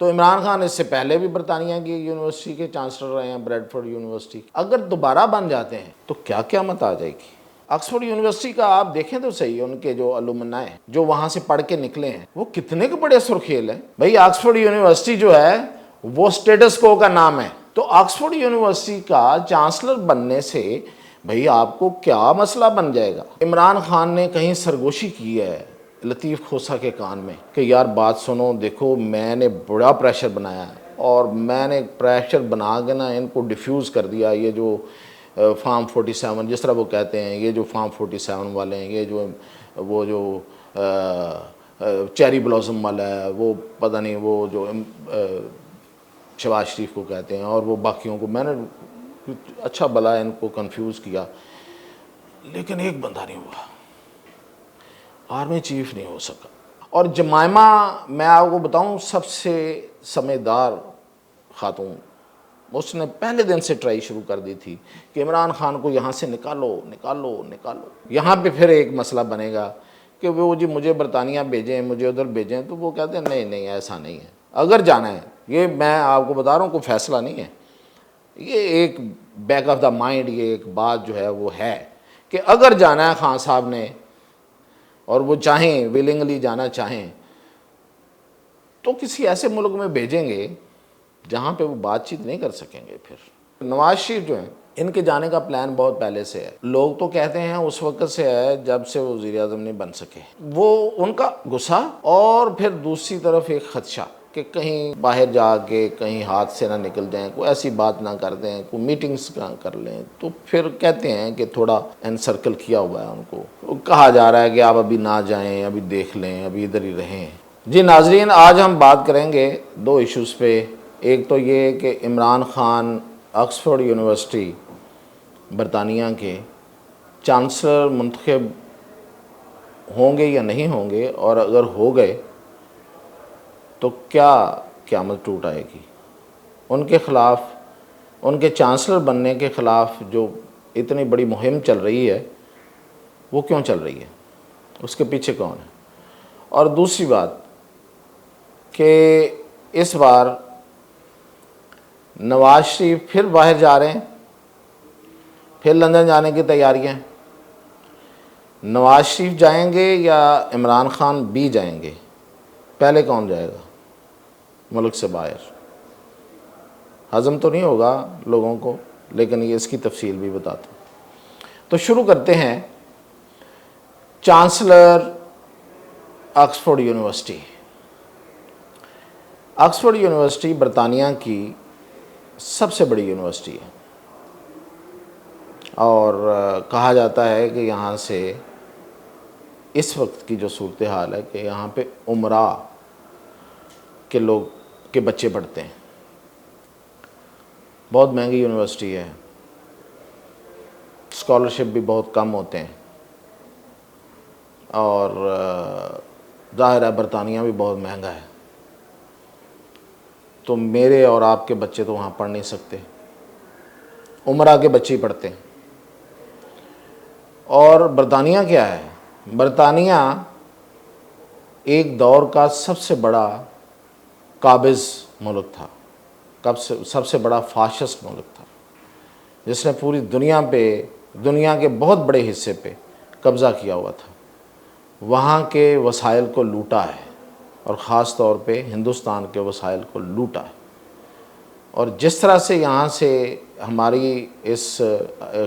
तो इमरान खान इससे पहले भी बरतानिया की यूनिवर्सिटी के चांसलर रहे हैं, ब्रैडफोर्ड यूनिवर्सिटी। अगर दोबारा बन जाते हैं तो क्या क़यामत आ जाएगी। ऑक्सफोर्ड यूनिवर्सिटी का आप देखें तो सही, उनके जो अलुमनाई जो वहाँ से पढ़ के निकले हैं वो कितने के बड़े सुर्खेल हैं भाई। ऑक्सफोर्ड यूनिवर्सिटी जो है वो स्टेटस को का नाम है, तो ऑक्सफोर्ड यूनिवर्सिटी का चांसलर बनने से भाई आपको क्या मसला बन जाएगा। इमरान खान ने कहीं सरगोशी की है लतीफ़ खोसा के कान में कि यार बात सुनो, देखो मैंने बड़ा प्रेशर बनाया है और मैंने प्रेशर बना के ना इनको डिफ्यूज़ कर दिया। ये जो फार्म 47 जिस तरह वो कहते हैं, ये जो फार्म 47 वाले हैं, ये जो वो जो चेरी ब्लॉसम वाला है, वो पता नहीं वो जो शहबाज शरीफ को कहते हैं, और वो बाकियों को मैंने अच्छा भला इनको कंफ्यूज किया, लेकिन एक बंदा नहीं हुआ, आर्मी चीफ नहीं हो सका। और जमायमा, मैं आपको बताऊं, सबसे समझदार खातून, उसने पहले दिन से ट्राई शुरू कर दी थी कि इमरान खान को यहाँ से निकालो निकालो निकालो। यहाँ पे फिर एक मसला बनेगा कि वो जी मुझे बरतानिया भेजें, मुझे उधर भेजें, तो वो कहते हैं नहीं नहीं ऐसा नहीं है, अगर जाना है, ये मैं आपको बता रहा हूँ कोई फैसला नहीं है, ये एक बैक ऑफ द माइंड, ये एक बात जो है वो है कि अगर जाना है खान साहब ने और वो चाहें, विलिंगली जाना चाहें, तो किसी ऐसे मुल्क में भेजेंगे जहाँ पे वो बातचीत नहीं कर सकेंगे। फिर नवाज शरीफ जो हैं, इनके जाने का प्लान बहुत पहले से है। लोग तो कहते हैं उस वक्त से है जब से वो वज़ीर आज़म नहीं बन सके। वो उनका गुस्सा और फिर दूसरी तरफ एक खदशा कि कहीं बाहर जाके कहीं हाथ से ना निकल जाएं, कोई ऐसी बात ना कर दें, कोई मीटिंग्स ना कर लें, तो फिर कहते हैं कि थोड़ा एनसर्कल किया हुआ है उनको। कहा जा रहा है कि आप अभी ना जाएं, अभी देख लें, अभी इधर ही रहें। जी नाजरीन, आज हम बात करेंगे दो इश्यूज़ पे। एक तो ये कि इमरान खान ऑक्सफोर्ड यूनिवर्सिटी बरतानिया के चांसलर मुंतखब होंगे या नहीं होंगे, और अगर हो गए तो क्या क़यामत टूट आएगी। उनके ख़िलाफ़, उनके चांसलर बनने के ख़िलाफ़ जो इतनी बड़ी मुहिम चल रही है वो क्यों चल रही है, उसके पीछे कौन है। और दूसरी बात कि इस बार नवाज शरीफ फिर बाहर जा रहे हैं, फिर लंदन जाने की तैयारियां हैं। नवाज शरीफ जाएंगे या इमरान खान भी जाएंगे, पहले कौन जाएगा मुल्क से बाहर। हज़म तो नहीं होगा लोगों को, लेकिन ये इसकी तफसील भी बताता हूँ। तो शुरू करते हैं chancellor Oxford university. Oxford university बरतानिया की सबसे बड़ी यूनिवर्सिटी है और कहा जाता है कि यहाँ से इस वक्त की जो सूरत हाल है कि यहाँ पे उमरा के लोग के बच्चे पढ़ते हैं। बहुत महंगी यूनिवर्सिटी है, स्कॉलरशिप भी बहुत कम होते हैं, और ज़ाहिर है बरतानिया भी बहुत महंगा है, तो मेरे और आपके बच्चे तो वहाँ पढ़ नहीं सकते, उमरा के बच्चे ही पढ़ते हैं। और बरतानिया क्या है, बरतानिया एक दौर का सबसे बड़ा काबिज़ मुल्क था, कब से सबसे बड़ा फाशिस्ट मुल्क था, जिसने पूरी दुनिया पे, दुनिया के बहुत बड़े हिस्से पे कब्ज़ा किया हुआ था, वहाँ के वसाइल को लूटा है, और ख़ास तौर पे हिंदुस्तान के वसाइल को लूटा है। और जिस तरह से यहाँ से हमारी इस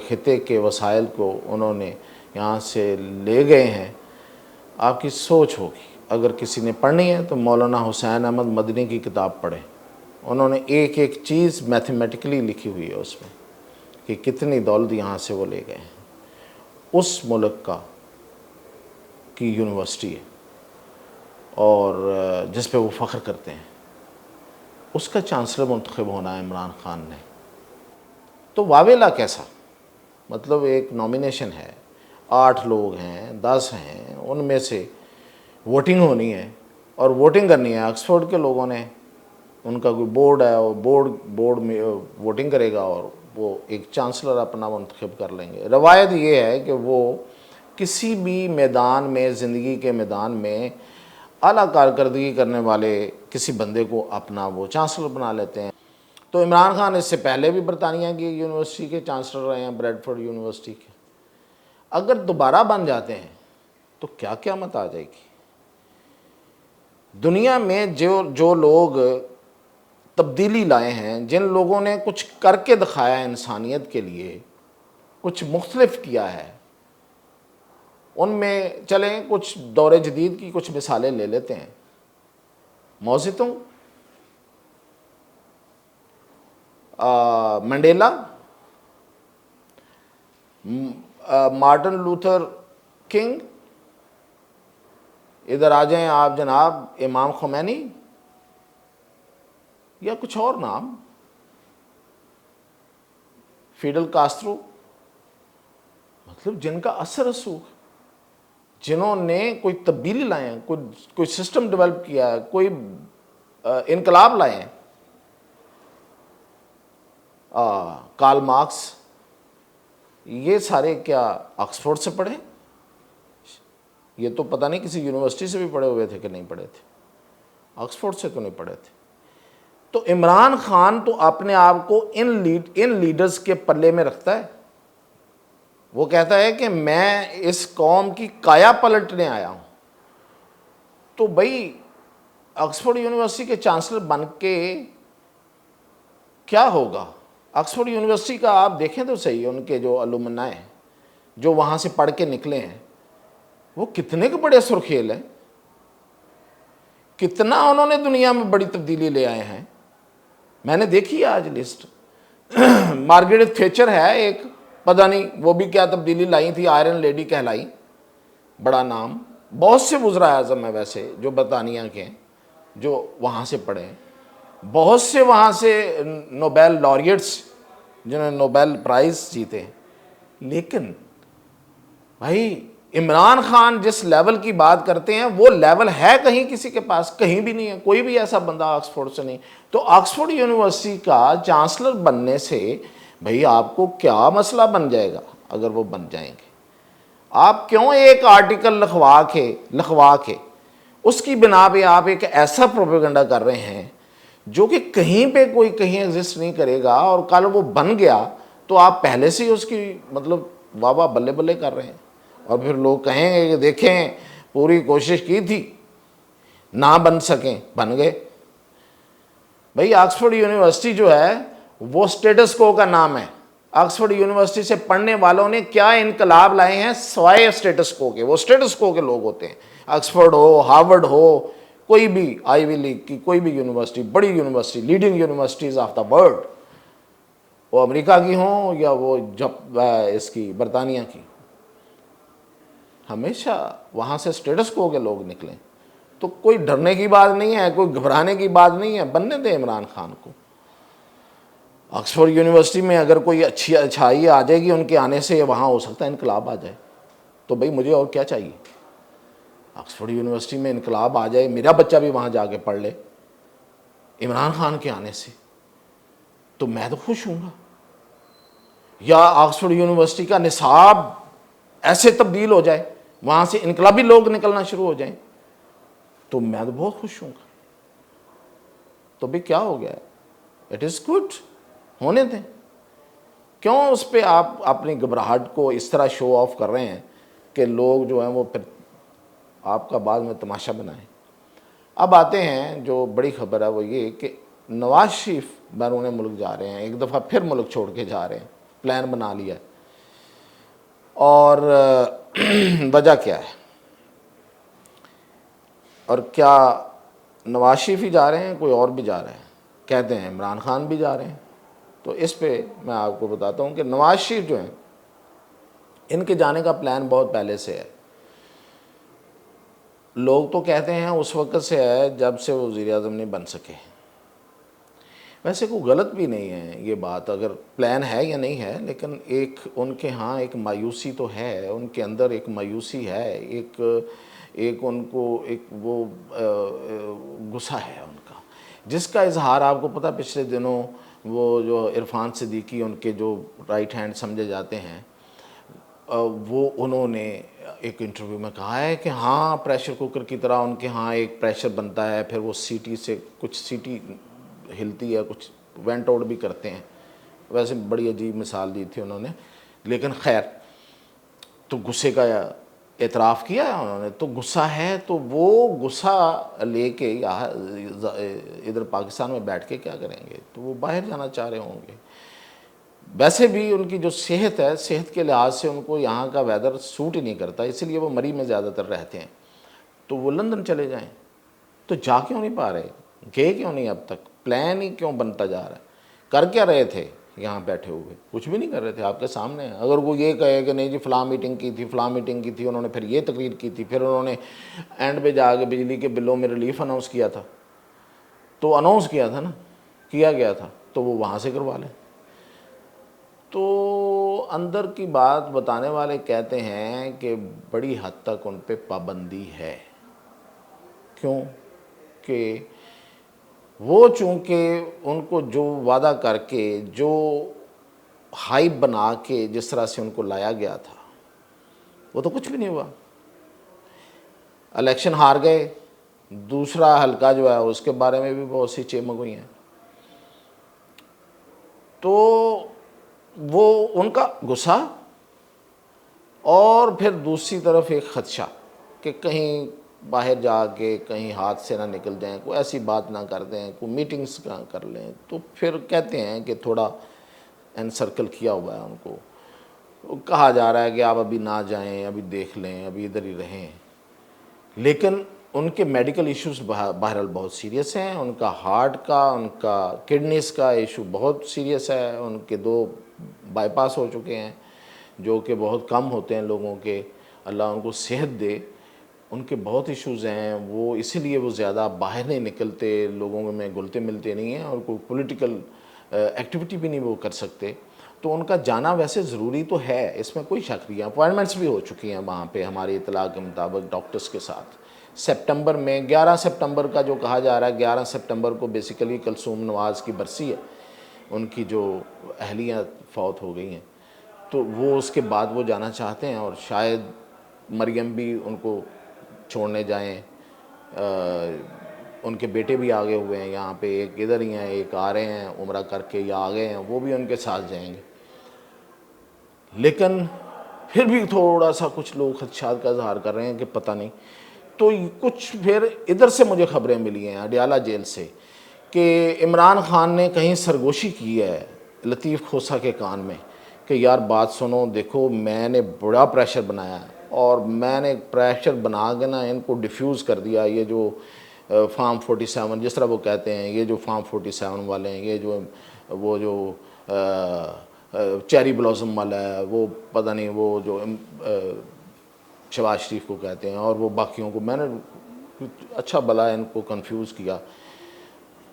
खिते के वसाइल को उन्होंने यहाँ से ले गए हैं, आपकी सोच होगी। अगर किसी ने पढ़नी है तो मौलाना हुसैन अहमद मदनी की किताब पढ़ें, उन्होंने एक एक चीज़ मैथमेटिकली लिखी हुई है उसमें कि कितनी दौलत यहाँ से वो ले गए हैं। उस मुल्क का की यूनिवर्सिटी है और जिस पे वो फ़ख्र करते हैं, उसका चांसलर मुंतखब होना है इमरान खान ने। तो वावेला कैसा, मतलब एक नॉमिनेशन है, 8 लोग हैं, 10 हैं, उनमें से वोटिंग होनी है और वोटिंग करनी है ऑक्सफोर्ड के लोगों ने। उनका कोई बोर्ड है, वो बोर्ड में वोटिंग करेगा और वो एक चांसलर अपना मुंतखब कर लेंगे। रवायत ये है कि वो किसी भी मैदान में, ज़िंदगी के मैदान में आला कारकर्दगी करने वाले किसी बंदे को अपना वो चांसलर बना लेते हैं। तो इमरान खान इससे पहले भी बरतानिया की यूनिवर्सिटी के चांसलर रहे हैं, ब्रैडफोर्ड यूनिवर्सिटी के। अगर दोबारा बन जाते हैं तो क्या क़यामत आ जाएगी। दुनिया में जो लोग तब्दीली लाए हैं, जिन लोगों ने कुछ करके दिखाया इंसानियत के लिए, कुछ मुख्तलिफ किया है, उनमें चलें कुछ दौरे जदीद की कुछ मिसालें ले लेते हैं। मौज़ितों, मंडेला, मार्टिन लूथर किंग, इधर आ जाएं आप जनाब इमाम खुमैनी, या कुछ और नाम, फिडल कास्ट्रो, मतलब जिनका असर रसूख, जिन्होंने कोई तब्दीली लाए हैं, कोई सिस्टम डेवलप किया है, कोई इनकलाब लाए हैं। कार्ल मार्क्स, ये सारे क्या ऑक्सफोर्ड से पढ़े? ये तो पता नहीं किसी यूनिवर्सिटी से भी पढ़े हुए थे कि नहीं पढ़े थे, ऑक्सफोर्ड से तो नहीं पढ़े थे। तो इमरान खान तो अपने आप को इन लीडर्स के पल्ले में रखता है। वो कहता है कि मैं इस कौम की काया पलटने आया हूं। तो भाई ऑक्सफोर्ड यूनिवर्सिटी के चांसलर बन के क्या होगा? ऑक्सफोर्ड यूनिवर्सिटी का आप देखें तो सही, उनके जो अलुमनाए हैं, जो वहाँ से पढ़ के निकले हैं, वो कितने के बड़े सुर्खेल हैं, कितना उन्होंने दुनिया में बड़ी तब्दीली ले आए हैं। मैंने देखी है आज लिस्ट मार्गरेट थैचर है एक, पता नहीं वो भी क्या तब्दीली लाई थी, आयरन लेडी कहलाई, बड़ा नाम। बहुत से वज़रा आज़म है वैसे जो बरतानिया के हैं, जो वहाँ से पढ़े हैं। बहुत से वहाँ से नोबेल लॉरिएट्स जिन्होंने नोबेल प्राइज़ जीते। लेकिन भाई इमरान खान जिस लेवल की बात करते हैं वो लेवल है कहीं किसी के पास? कहीं भी नहीं है। कोई भी ऐसा बंदा ऑक्सफोर्ड से नहीं। तो ऑक्सफोर्ड यूनिवर्सिटी का चांसलर बनने से भाई आपको क्या मसला बन जाएगा अगर वो बन जाएंगे? आप क्यों एक आर्टिकल लिखवा के उसकी बिना पे आप एक ऐसा प्रोपेगेंडा कर रहे हैं जो कि कहीं पे कोई कहीं एग्जिस्ट नहीं करेगा, और कल वो बन गया तो आप पहले से ही उसकी मतलब वाह वाह बल्ले बल्ले कर रहे हैं, और फिर लोग कहेंगे कि देखें पूरी कोशिश की थी, ना बन सकें, बन गए। भाई ऑक्सफोर्ड यूनिवर्सिटी जो है वो स्टेटस को का नाम है। ऑक्सफोर्ड यूनिवर्सिटी से पढ़ने वालों ने क्या इनकलाब लाए हैं सवाए स्टेटस को के? वो स्टेटस को के लोग होते हैं। ऑक्सफोर्ड हो, हार्वर्ड हो, कोई भी आईवी लीग की कोई भी यूनिवर्सिटी, बड़ी university, leading universities of the world, वो अमेरिका की हों या वो जब इसकी बरतानिया की, हमेशा वहाँ से स्टेटस को के लोग निकलें। तो कोई डरने की बात नहीं है, कोई घबराने की बात नहीं है। बनने दें इमरान खान को। ऑक्सफोर्ड यूनिवर्सिटी में अगर कोई अच्छी अच्छाई आ जाएगी उनके आने से, वहाँ हो सकता है इनकलाब आ जाए। तो भाई मुझे और क्या चाहिए? ऑक्सफोर्ड यूनिवर्सिटी में इनकलाब आ जाए, मेरा बच्चा भी वहाँ जाके पढ़ ले इमरान खान के आने से, तो मैं तो खुश हूँगा। या ऑक्सफोर्ड यूनिवर्सिटी का निसाब ऐसे तब्दील हो जाए, वहाँ से इनकलाबी लोग निकलना शुरू हो जाएं, तो मैं तो बहुत खुश हूँगा। तो भी क्या हो गया? इट इज़ गुड, होने दें। क्यों उस पर आप अपनी घबराहट को इस तरह शो ऑफ कर रहे हैं कि लोग जो हैं वो फिर आपका बाद में तमाशा बनाएं। अब आते हैं जो बड़ी खबर है, वो ये कि नवाज शरीफ बैरून मुल्क जा रहे हैं, एक दफ़ा फिर मुल्क छोड़ के जा रहे हैं, प्लान बना लिया है। और वजह क्या है? और क्या नवाज शरीफ ही जा रहे हैं, कोई और भी जा रहे हैं? कहते हैं इमरान खान भी जा रहे हैं। तो इस पे मैं आपको बताता हूँ कि नवाज शरीफ जो हैं, इनके जाने का प्लान बहुत पहले से है। लोग तो कहते हैं उस वक़्त से है जब से वो वज़ीर-ए-आज़म नहीं बन सके। वैसे कोई गलत भी नहीं है ये बात, अगर प्लान है या नहीं है, लेकिन एक उनके यहाँ एक मायूसी तो है, उनके अंदर एक मायूसी है, एक उनको एक वो गुस्सा है उनका, जिसका इजहार आपको पता पिछले दिनों वो जो इरफान सिद्दीकी उनके जो राइट हैंड समझे जाते हैं, वो उन्होंने एक इंटरव्यू में कहा है कि हाँ प्रेशर कुकर की तरह उनके यहाँ एक प्रेशर बनता है, फिर वो सीटी से कुछ सीटी हिलती है, कुछ वेंट आउट भी करते हैं। वैसे बड़ी अजीब मिसाल दी थी उन्होंने, लेकिन खैर, तो गुस्से का एतराफ़ किया है उन्होंने। तो गुस्सा है तो वो गुस्सा लेके यहाँ इधर पाकिस्तान में बैठ के क्या करेंगे, तो वो बाहर जाना चाह रहे होंगे। वैसे भी उनकी जो सेहत है, सेहत के लिहाज से उनको यहाँ का वेदर सूट ही नहीं करता, इसलिए वो मरी में ज़्यादातर रहते हैं। तो वो लंदन चले जाएं, तो जा क्यों नहीं पा रहे, गए क्यों नहीं अब तक, प्लान ही क्यों बनता जा रहा है। कर क्या रहे थे यहाँ बैठे हुए, कुछ भी नहीं कर रहे थे, आपके सामने। अगर वो ये कहे कि नहीं जी फ़लाँ मीटिंग की थी, फ़लाँ मीटिंग की थी, उन्होंने फिर ये तकरीर की थी, फिर उन्होंने एंड पे जाके बिजली के बिलों में रिलीफ अनाउंस किया था, तो अनाउंस किया था ना, किया गया था, तो वो वहाँ से करवा लें। तो अंदर की बात बताने वाले कहते हैं कि बड़ी हद तक उन पे पाबंदी है। क्यों कि वो चूँकि उनको जो वादा करके, जो हाइप बना के जिस तरह से उनको लाया गया था, वो तो कुछ भी नहीं हुआ। इलेक्शन हार गए, दूसरा हलका जो है उसके बारे में भी बहुत सी चेमक हुई हैं। तो वो उनका गुस्सा, और फिर दूसरी तरफ एक ख़दशा कि कहीं बाहर जाके कहीं हाथ से ना निकल जाएं, कोई ऐसी बात ना कर दें, कोई मीटिंग्स ना कर लें। तो फिर कहते हैं कि थोड़ा एनसर्कल किया हुआ है उनको, कहा जा रहा है कि आप अभी ना जाएं, अभी देख लें, अभी इधर ही रहें। लेकिन उनके मेडिकल इश्यूज बहरहाल बहुत सीरियस हैं। उनका हार्ट का, उनका किडनीज़ का इशू बहुत सीरियस है। उनके 2 बाईपास हो चुके हैं, जो कि बहुत कम होते हैं लोगों के, अल्लाह उनको सेहत दे। उनके बहुत इश्यूज़ हैं, वो इसीलिए वो ज़्यादा बाहर नहीं निकलते, लोगों में घुलते मिलते नहीं हैं, और कोई पॉलिटिकल एक्टिविटी भी नहीं वो कर सकते। तो उनका जाना वैसे ज़रूरी तो है, इसमें कोई शक नहीं है। अपॉइंटमेंट्स भी हो चुकी हैं वहाँ पे हमारी इतला के मुताबिक डॉक्टर्स के साथ। सितंबर में 11 सितंबर का जो कहा जा रहा है, 11 सितंबर को बेसिकली कुलसूम नवाज़ की बरसी है, उनकी जो अहलियाँ फौत हो गई हैं, तो वो उसके बाद वो जाना चाहते हैं। और शायद मरियम भी उनको छोड़ने जाएं। उनके बेटे भी आगे हुए हैं यहाँ पे, एक इधर ही हैं, एक आ रहे हैं उम्रा करके या आ गए हैं, वो भी उनके साथ जाएंगे। लेकिन फिर भी थोड़ा सा कुछ लोग खदशात का इजहार कर रहे हैं कि पता नहीं। तो कुछ फिर इधर से मुझे खबरें मिली हैं अडियाला जेल से कि इमरान खान ने कहीं सरगोशी की है लतीफ़ खोसा के कान में कि यार बात सुनो, देखो मैंने बड़ा प्रेशर बनाया है, और मैंने प्रेशर बना के ना इनको डिफ्यूज़ कर दिया। ये जो फार्म 47 जिस तरह वो कहते हैं, ये जो फार्म 47 वाले हैं, ये जो वो जो चेरी ब्लॉसम वाला है, वो पता नहीं वो जो शहबाज शरीफ को कहते हैं, और वो बाकियों को मैंने अच्छा भला इनको कंफ्यूज किया।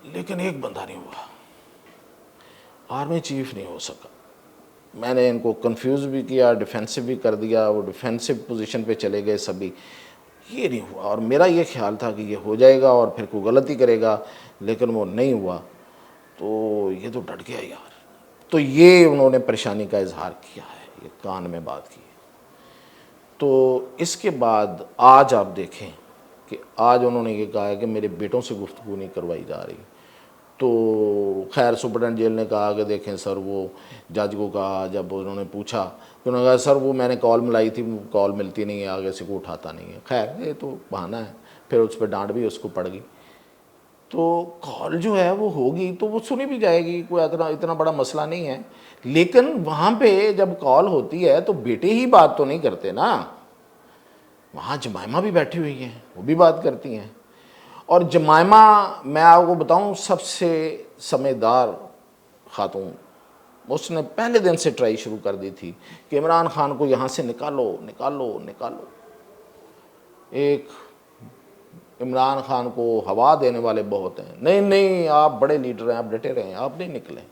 लेकिन एक बंदा नहीं हुआ, आर्मी चीफ नहीं हो सका। मैंने इनको कंफ्यूज भी किया, डिफेंसिव भी कर दिया, वो डिफेंसिव पोजीशन पे चले गए सभी, ये नहीं हुआ। और मेरा ये ख्याल था कि ये हो जाएगा और फिर कोई गलती करेगा, लेकिन वो नहीं हुआ। तो ये तो डट गया यार। तो ये उन्होंने परेशानी का इजहार किया है, ये कान में बात की। तो इसके बाद आज आप देखें कि आज उन्होंने ये कहा है कि मेरे बेटों से गुफ्तगू नहीं करवाई जा रही। तो खैर सुपरटेंडेंट जेल ने कहा कि देखें सर, वो जज को कहा, जब उन्होंने पूछा तो उन्होंने कहा सर वो मैंने कॉल मिलाई थी, कॉल मिलती नहीं है, आगे से कोई उठाता नहीं है। खैर ये तो बहाना है, फिर उस पर डांट भी उसको पड़ गई। तो कॉल जो है वो होगी तो वो सुनी भी जाएगी, कोई इतना बड़ा मसला नहीं है। लेकिन वहाँ पे जब कॉल होती है तो बेटे ही बात तो नहीं करते ना, वहाँ जमाइमा भी बैठी हुई हैं, वो भी बात करती हैं। और जमाइमा, मैं आपको बताऊं, सबसे समझदार खातून, उसने पहले दिन से ट्राई शुरू कर दी थी कि इमरान खान को यहाँ से निकालो निकालो निकालो। एक इमरान खान को हवा देने वाले बहुत हैं, नहीं नहीं आप बड़े लीडर हैं, आप डटे रहें, आप नहीं निकलें।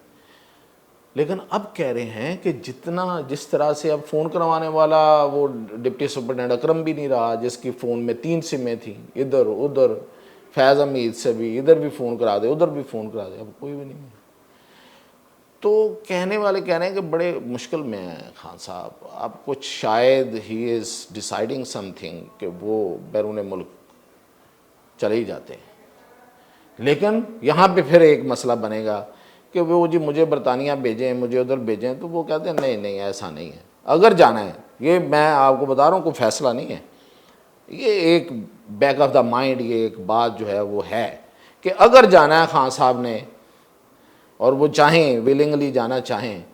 लेकिन अब कह रहे हैं कि जिस तरह से अब फ़ोन करवाने वाला वो डिप्टी सुपरटेंडेंट अकरम भी नहीं रहा, जिसकी फ़ोन में 3 सिमें थी, इधर उधर, फैज़ हमीद से भी, इधर भी फ़ोन करा दे उधर भी फ़ोन करा दे, अब कोई भी नहीं है। तो कहने वाले कह रहे हैं कि बड़े मुश्किल में हैं खान साहब, अब कुछ शायद ही इज़ डिसाइडिंग समथिंग कि वो बैरून मुल्क चले ही जाते हैं। लेकिन यहाँ पे फिर एक मसला बनेगा कि वो जी मुझे बरतानिया भेजें, मुझे उधर भेजें, तो वो कहते हैं नहीं नहीं ऐसा नहीं है, अगर जाना है, ये मैं आपको बता रहा हूँ कोई फैसला नहीं है, ये एक बैक ऑफ द माइंड, ये एक बात जो है वो है कि अगर जाना है खान साहब ने और वो चाहें, विलिंगली जाना चाहें,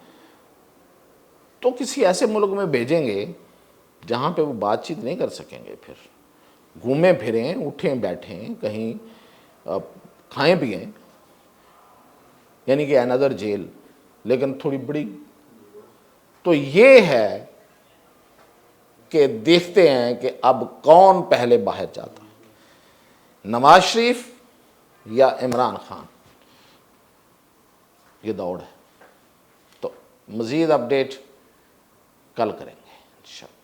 तो किसी ऐसे मुल्क में भेजेंगे जहाँ पे वो बातचीत नहीं कर सकेंगे, फिर घूमें फिरें, उठें बैठें कहीं, खाएं पिएं, यानी कि अनदर जेल, लेकिन थोड़ी बड़ी। तो ये है कि देखते हैं कि अब कौन पहले बाहर जाता है, नवाज शरीफ या इमरान खान, ये दौड़ है। तो मज़ीद अपडेट कल करेंगे इंशाअल्लाह।